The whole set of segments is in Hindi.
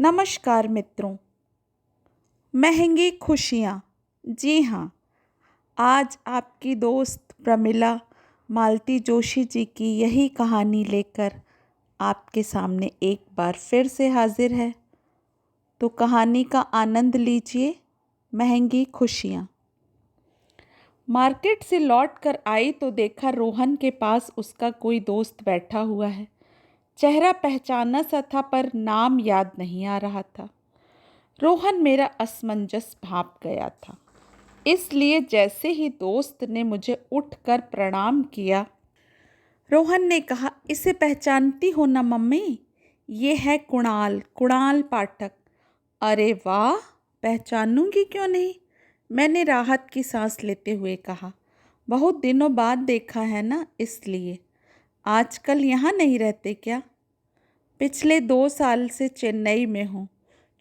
नमस्कार मित्रों। महंगी खुशियाँ। जी हाँ, आज आपकी दोस्त प्रमिला मालती जोशी जी की यही कहानी लेकर आपके सामने एक बार फिर से हाजिर है। तो कहानी का आनंद लीजिए। महंगी खुशियाँ। मार्केट से लौट कर आई तो देखा रोहन के पास उसका कोई दोस्त बैठा हुआ है। चेहरा पहचाना सा था पर नाम याद नहीं आ रहा था। रोहन मेरा असमंजस भाप गया था, इसलिए जैसे ही दोस्त ने मुझे उठकर प्रणाम किया, रोहन ने कहा, इसे पहचानती हो ना मम्मी? ये है कुणाल, कुणाल पाठक। अरे वाह, पहचानूंगी क्यों नहीं, मैंने राहत की सांस लेते हुए कहा। बहुत दिनों बाद देखा है ना, इसलिए। आजकल यहाँ नहीं रहते क्या? पिछले 2 साल से चेन्नई में हूँ।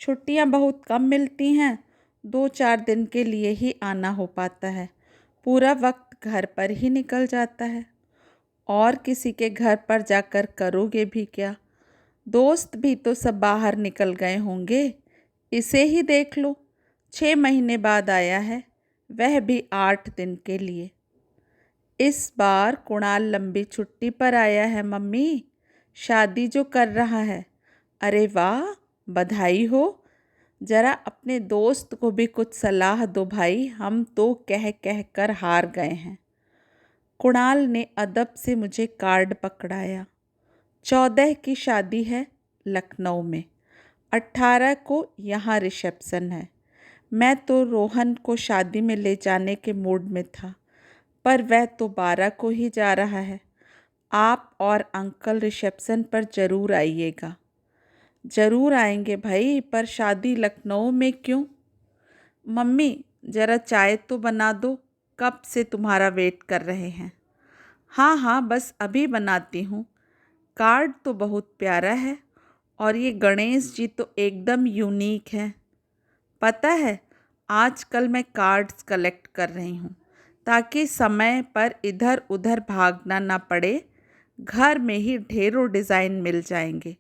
छुट्टियाँ बहुत कम मिलती हैं, 2-4 दिन के लिए ही आना हो पाता है। पूरा वक्त घर पर ही निकल जाता है। और किसी के घर पर जाकर करोगे भी क्या? दोस्त भी तो सब बाहर निकल गए होंगे। इसे ही देख लो, 6 महीने बाद आया है, वह भी 8 दिन के लिए। इस बार कुणाल लंबी छुट्टी पर आया है मम्मी, शादी जो कर रहा है। अरे वाह, बधाई हो। जरा अपने दोस्त को भी कुछ सलाह दो भाई, हम तो कह कह कर हार गए हैं। कुणाल ने अदब से मुझे कार्ड पकड़ाया। 14 की शादी है लखनऊ में, 18 को यहाँ रिसेप्शन है। मैं तो रोहन को शादी में ले जाने के मूड में था, पर वह तो 12 को ही जा रहा है। आप और अंकल रिसेप्शन पर ज़रूर आइएगा। ज़रूर आएंगे भाई, पर शादी लखनऊ में क्यों? मम्मी ज़रा चाय तो बना दो, कब से तुम्हारा वेट कर रहे हैं। हाँ हाँ, बस अभी बनाती हूँ। कार्ड तो बहुत प्यारा है, और ये गणेश जी तो एकदम यूनिक है। पता है, आजकल मैं कार्ड्स कलेक्ट कर रही हूँ ताकि समय पर इधर उधर भागना ना पड़े। घर में ही ढेरों डिज़ाइन मिल जाएंगे।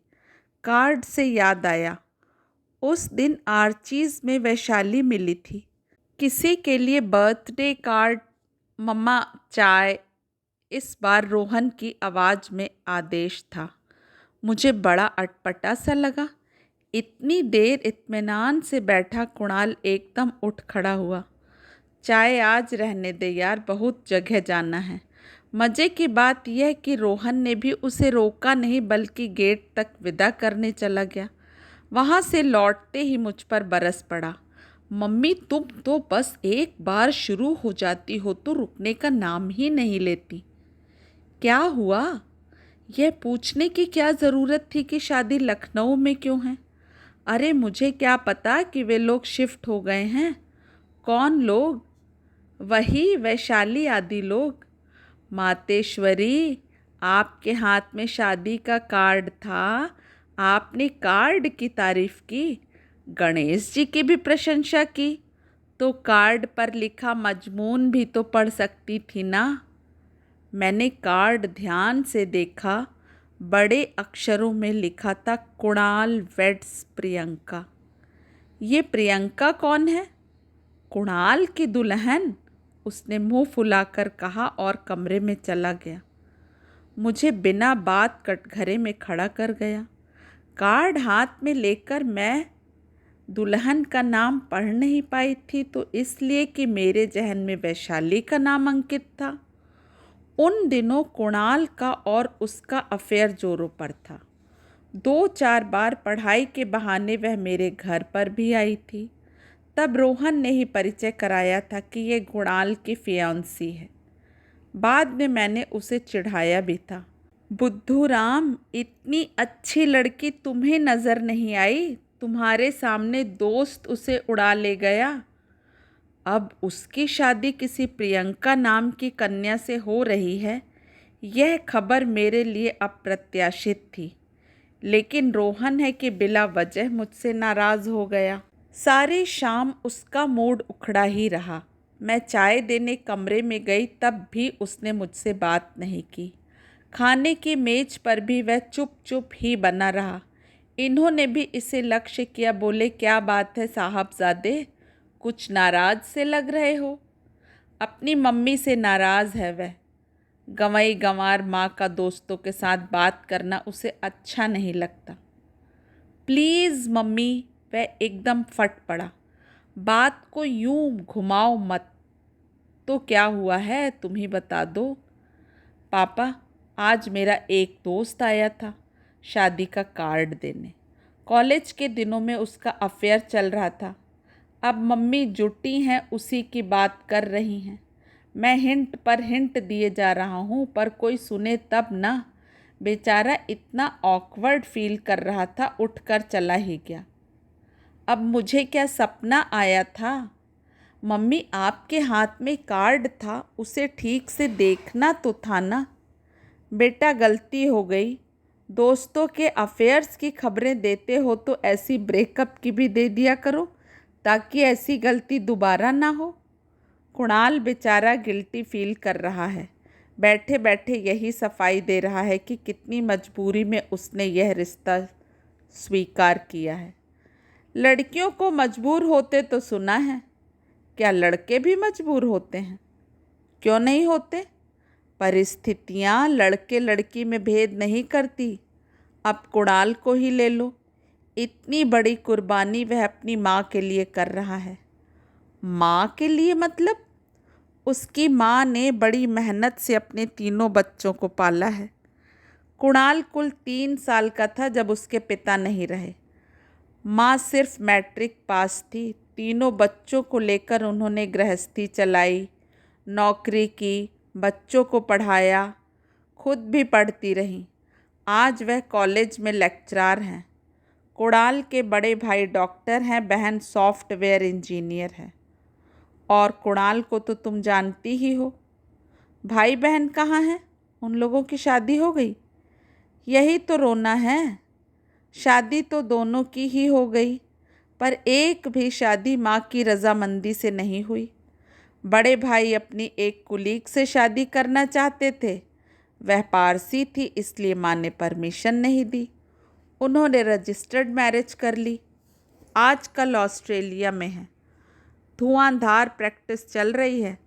कार्ड से याद आया, उस दिन आर्चीज़ में वैशाली मिली थी। किसी के लिए बर्थडे कार्ड। मम्मा चाय। इस बार रोहन की आवाज़ में आदेश था। मुझे बड़ा अटपटा सा लगा। इतनी देर इत्मीनान से बैठा कुणाल एकदम उठ खड़ा हुआ। चाय आज रहने दे यार, बहुत जगह जाना है। मज़े की बात यह कि रोहन ने भी उसे रोका नहीं, बल्कि गेट तक विदा करने चला गया। वहाँ से लौटते ही मुझ पर बरस पड़ा। मम्मी तुम तो बस एक बार शुरू हो जाती हो तो रुकने का नाम ही नहीं लेती। क्या हुआ? यह पूछने की क्या ज़रूरत थी कि शादी लखनऊ में क्यों है? अरे मुझे क्या पता कि वे लोग शिफ्ट हो गए हैं। कौन लोग? वही वैशाली आदि लोग। मातेश्वरी, आपके हाथ में शादी का कार्ड था, आपने कार्ड की तारीफ की, गणेश जी की भी प्रशंसा की, तो कार्ड पर लिखा मजमून भी तो पढ़ सकती थी ना। मैंने कार्ड ध्यान से देखा। बड़े अक्षरों में लिखा था, कुणाल वेड्स प्रियंका। ये प्रियंका कौन है? कुणाल की दुल्हन, उसने मुंह फुलाकर कहा और कमरे में चला गया। मुझे बिना बात कटघरे में खड़ा कर गया। कार्ड हाथ में लेकर मैं दुल्हन का नाम पढ़ नहीं पाई थी, तो इसलिए कि मेरे जहन में वैशाली का नाम अंकित था। उन दिनों कुणाल का और उसका अफेयर जोरों पर था। 2-4 बार पढ़ाई के बहाने वह मेरे घर पर भी आई थी। तब रोहन ने ही परिचय कराया था कि ये कुणाल की फियांसी है। बाद में मैंने उसे चिढ़ाया भी था। बुद्धू राम, इतनी अच्छी लड़की तुम्हें नज़र नहीं आई? तुम्हारे सामने दोस्त उसे उड़ा ले गया। अब उसकी शादी किसी प्रियंका नाम की कन्या से हो रही है, यह खबर मेरे लिए अप्रत्याशित थी। लेकिन रोहन है कि बिला वजह मुझसे नाराज़ हो गया। सारी शाम उसका मूड उखड़ा ही रहा। मैं चाय देने कमरे में गई, तब भी उसने मुझसे बात नहीं की। खाने की मेज पर भी वह चुप चुप ही बना रहा। इन्होंने भी इसे लक्ष्य किया। बोले, क्या बात है साहबजादे, कुछ नाराज से लग रहे हो? अपनी मम्मी से नाराज़ है वह। गंवाई गंवार माँ का दोस्तों के साथ बात करना उसे अच्छा नहीं लगता। प्लीज़ मम्मी, वह एकदम फट पड़ा। बात को यूं घुमाओ मत। तो क्या हुआ है, तुम ही बता दो। पापा, आज मेरा एक दोस्त आया था शादी का कार्ड देने। कॉलेज के दिनों में उसका अफेयर चल रहा था। अब मम्मी जुटी हैं उसी की बात कर रही हैं। मैं हिंट पर हिंट दिए जा रहा हूँ, पर कोई सुने तब ना। बेचारा इतना ऑकवर्ड फील कर रहा था, उठकर चला ही गया। अब मुझे क्या सपना आया था? मम्मी, आपके हाथ में कार्ड था, उसे ठीक से देखना तो था ना। बेटा, गलती हो गई। दोस्तों के अफेयर्स की खबरें देते हो तो ऐसी ब्रेकअप की भी दे दिया करो, ताकि ऐसी गलती दोबारा ना हो। कुणाल बेचारा गिल्टी फील कर रहा है। बैठे बैठे यही सफाई दे रहा है कि कितनी मजबूरी में उसने यह रिश्ता स्वीकार किया है। लड़कियों को मजबूर होते तो सुना है, क्या लड़के भी मजबूर होते हैं? क्यों नहीं होते? परिस्थितियाँ लड़के लड़की में भेद नहीं करती। अब कुणाल को ही ले लो। इतनी बड़ी कुर्बानी वह अपनी माँ के लिए कर रहा है। माँ के लिए मतलब? उसकी माँ ने बड़ी मेहनत से अपने तीनों बच्चों को पाला है। कुणाल कुल 3 साल का था जब उसके पिता नहीं रहे। माँ सिर्फ मैट्रिक पास थी। तीनों बच्चों को लेकर उन्होंने गृहस्थी चलाई, नौकरी की, बच्चों को पढ़ाया, खुद भी पढ़ती रहीं। आज वह कॉलेज में लेक्चरार हैं। कुणाल के बड़े भाई डॉक्टर हैं, बहन सॉफ्टवेयर इंजीनियर है। और कुणाल को तो तुम जानती ही हो। भाई बहन कहाँ हैं? उन लोगों की शादी हो गई? यही तो रोना है। शादी तो दोनों की ही हो गई, पर एक भी शादी माँ की रजामंदी से नहीं हुई। बड़े भाई अपनी एक कुलीग से शादी करना चाहते थे। वह पारसी थी, इसलिए माँ ने परमिशन नहीं दी। उन्होंने रजिस्टर्ड मैरिज कर ली। आजकल ऑस्ट्रेलिया में है। धुआंधार प्रैक्टिस चल रही है,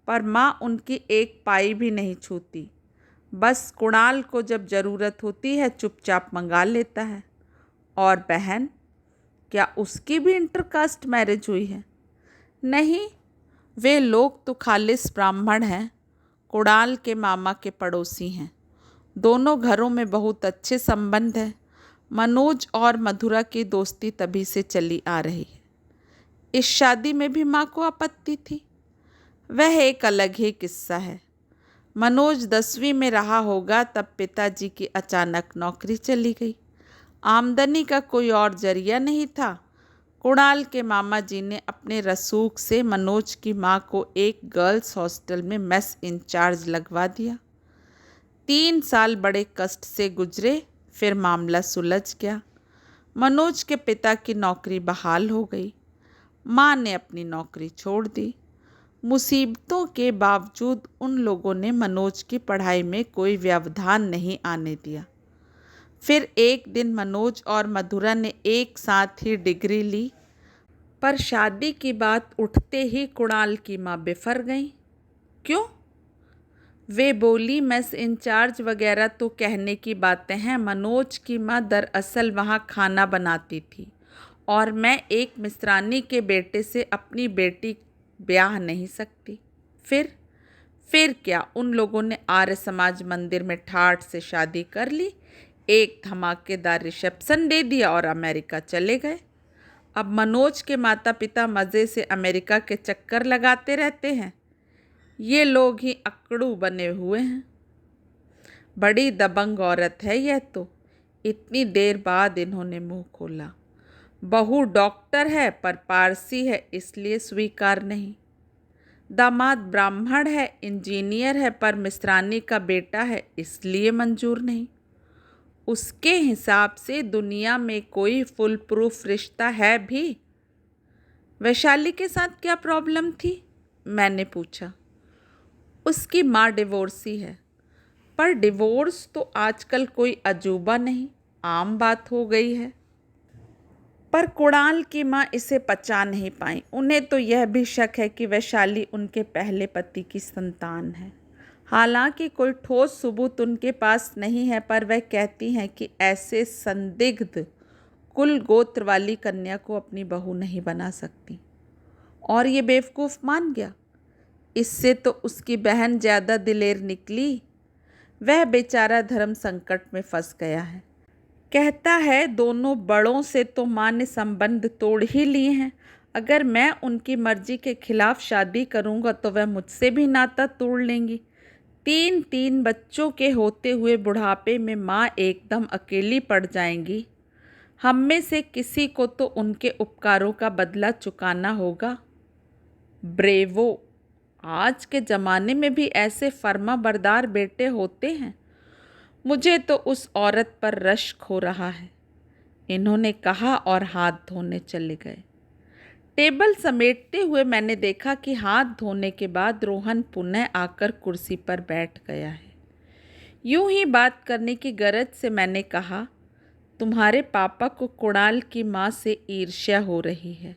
पर माँ उनकी एक पाई भी नहीं छूती। बस कुणाल को जब ज़रूरत होती है चुपचाप मंगा लेता है। और बहन, क्या उसकी भी इंटरकास्ट मैरिज हुई है? नहीं, वे लोग तो खालिस ब्राह्मण हैं। कुणाल के मामा के पड़ोसी हैं। दोनों घरों में बहुत अच्छे संबंध हैं। मनोज और मधुरा की दोस्ती तभी से चली आ रही है। इस शादी में भी माँ को आपत्ति थी। वह एक अलग ही किस्सा है। मनोज 10वीं में रहा होगा तब पिताजी की अचानक नौकरी चली गई। आमदनी का कोई और जरिया नहीं था। कुणाल के मामा जी ने अपने रसूख से मनोज की माँ को एक गर्ल्स हॉस्टल में मेस इंचार्ज लगवा दिया। 3 साल बड़े कष्ट से गुजरे, फिर मामला सुलझ गया। मनोज के पिता की नौकरी बहाल हो गई। माँ ने अपनी नौकरी छोड़ दी। मुसीबतों के बावजूद उन लोगों ने मनोज की पढ़ाई में कोई व्यवधान नहीं आने दिया। फिर एक दिन मनोज और मधुरा ने एक साथ ही डिग्री ली, पर शादी की बात उठते ही कुणाल की माँ बिफर गई। क्यों? वे बोली, मेस इंचार्ज वगैरह तो कहने की बातें हैं। मनोज की माँ दरअसल वहाँ खाना बनाती थी, और मैं एक मिस्रानी के बेटे से अपनी बेटी ब्याह नहीं सकती। फिर क्या? उन लोगों ने आर्य समाज मंदिर में ठाठ से शादी कर ली, एक धमाकेदार रिसेप्शन दे दिया और अमेरिका चले गए। अब मनोज के माता पिता मज़े से अमेरिका के चक्कर लगाते रहते हैं। ये लोग ही अकड़ू बने हुए हैं। बड़ी दबंग औरत है यह तो। इतनी देर बाद इन्होंने मुंह खोला। बहू डॉक्टर है पर पारसी है, इसलिए स्वीकार नहीं। दामाद ब्राह्मण है, इंजीनियर है, पर मिस्रानी का बेटा है, इसलिए मंजूर नहीं। उसके हिसाब से दुनिया में कोई फुल प्रूफ रिश्ता है भी? वैशाली के साथ क्या प्रॉब्लम थी? मैंने पूछा। उसकी माँ डिवोर्सी है। पर डिवोर्स तो आजकल कोई अजूबा नहीं, आम बात हो गई है। पर कुणाल की माँ इसे पचा नहीं पाई। उन्हें तो यह भी शक है कि वैशाली उनके पहले पति की संतान है। हालांकि कोई ठोस सबूत उनके पास नहीं है, पर वह कहती हैं कि ऐसे संदिग्ध कुल गोत्र वाली कन्या को अपनी बहू नहीं बना सकती। और ये बेवकूफ़ मान गया। इससे तो उसकी बहन ज़्यादा दिलेर निकली। वह बेचारा धर्म संकट में फंस गया है। कहता है दोनों बड़ों से तो माँ ने संबंध तोड़ ही लिए हैं। अगर मैं उनकी मर्जी के खिलाफ शादी करूँगा तो वह मुझसे भी नाता तोड़ लेंगी। 3 बच्चों के होते हुए बुढ़ापे में माँ एकदम अकेली पड़ जाएंगी। हम में से किसी को तो उनके उपकारों का बदला चुकाना होगा। ब्रेवो, आज के ज़माने में भी ऐसे फर्मा बरदार बेटे होते हैं। मुझे तो उस औरत पर रश्क हो रहा है, इन्होंने कहा और हाथ धोने चले गए। टेबल समेटते हुए मैंने देखा कि हाथ धोने के बाद रोहन पुनः आकर कुर्सी पर बैठ गया है। यूं ही बात करने की गरज से मैंने कहा, तुम्हारे पापा को कुणाल की माँ से ईर्ष्या हो रही है,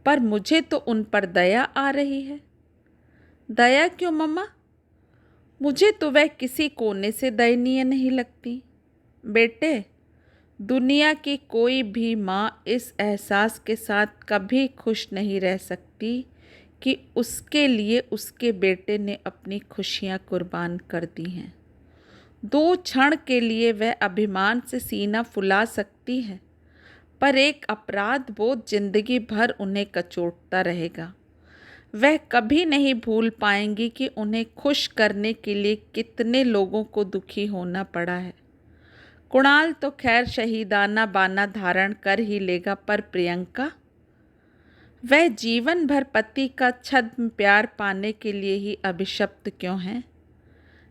पर मुझे तो उन पर दया आ रही है। दया क्यों मम्मा? मुझे तो वह किसी कोने से दयनीय नहीं लगती। बेटे, दुनिया की कोई भी माँ इस एहसास के साथ कभी खुश नहीं रह सकती कि उसके लिए उसके बेटे ने अपनी खुशियाँ कुर्बान कर दी हैं। 2 क्षण के लिए वह अभिमान से सीना फुला सकती है, पर एक अपराध बोध जिंदगी भर उन्हें कचोटता रहेगा। वह कभी नहीं भूल पाएंगी कि उन्हें खुश करने के लिए कितने लोगों को दुखी होना पड़ा है। कुणाल तो खैर शहीदाना बाना धारण कर ही लेगा, पर प्रियंका, वह जीवन भर पति का छद्म प्यार पाने के लिए ही अभिशप्त क्यों है?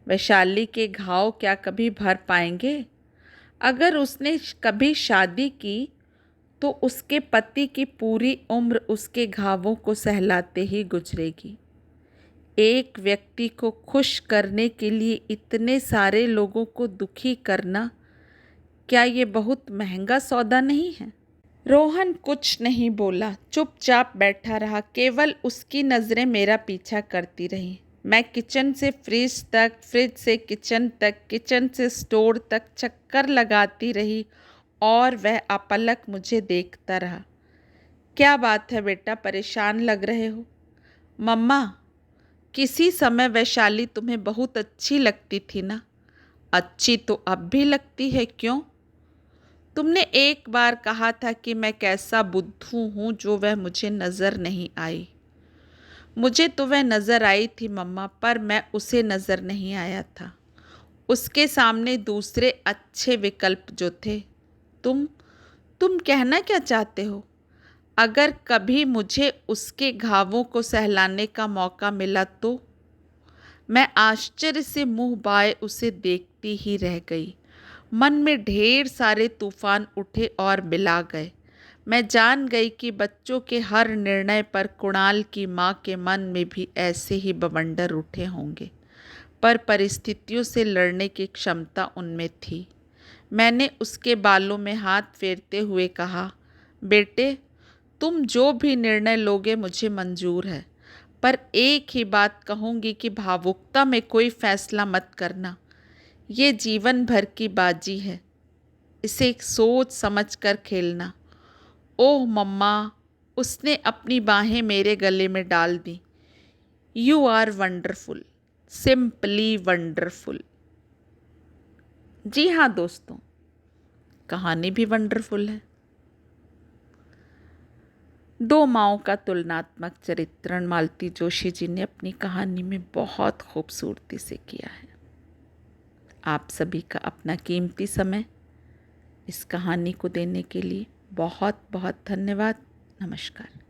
वैशाली के घाव क्या कभी भर पाएंगे? अगर उसने कभी शादी की तो उसके पति की पूरी उम्र उसके घावों को सहलाते ही गुजरेगी। एक व्यक्ति को खुश करने के लिए इतने सारे लोगों को दुखी करना, क्या ये बहुत महंगा सौदा नहीं है? रोहन कुछ नहीं बोला, चुपचाप बैठा रहा। केवल उसकी नज़रें मेरा पीछा करती रहीं। मैं किचन से फ्रिज तक, फ्रिज से किचन तक, किचन से स्टोर तक चक्कर लगाती रही और वह अपलक मुझे देखता रहा। क्या बात है बेटा, परेशान लग रहे हो? मम्मा, किसी समय वैशाली तुम्हें बहुत अच्छी लगती थी ना? अच्छी तो अब भी लगती है, क्यों? तुमने एक बार कहा था कि मैं कैसा बुद्धू हूँ जो वह मुझे नज़र नहीं आई। मुझे तो वह नज़र आई थी मम्मा, पर मैं उसे नज़र नहीं आया था। उसके सामने दूसरे अच्छे विकल्प जो थे। तुम कहना क्या चाहते हो? अगर कभी मुझे उसके घावों को सहलाने का मौका मिला तो? मैं आश्चर्य से मुंह बाए उसे देखती ही रह गई। मन में ढेर सारे तूफान उठे और मिला गए। मैं जान गई कि बच्चों के हर निर्णय पर कुणाल की माँ के मन में भी ऐसे ही बवंडर उठे होंगे, पर परिस्थितियों से लड़ने की क्षमता उनमें थी। मैंने उसके बालों में हाथ फेरते हुए कहा, बेटे, तुम जो भी निर्णय लोगे मुझे मंजूर है, पर एक ही बात कहूँगी कि भावुकता में कोई फैसला मत करना। ये जीवन भर की बाजी है, इसे सोच समझ कर खेलना। ओह मम्मा, उसने अपनी बाहें मेरे गले में डाल दी। You are wonderful, simply wonderful. जी हाँ दोस्तों, कहानी भी वंडरफुल है। 2 माँओं का तुलनात्मक चरित्रण मालती जोशी जी ने अपनी कहानी में बहुत खूबसूरती से किया है। आप सभी का अपना कीमती समय इस कहानी को देने के लिए बहुत बहुत धन्यवाद। नमस्कार।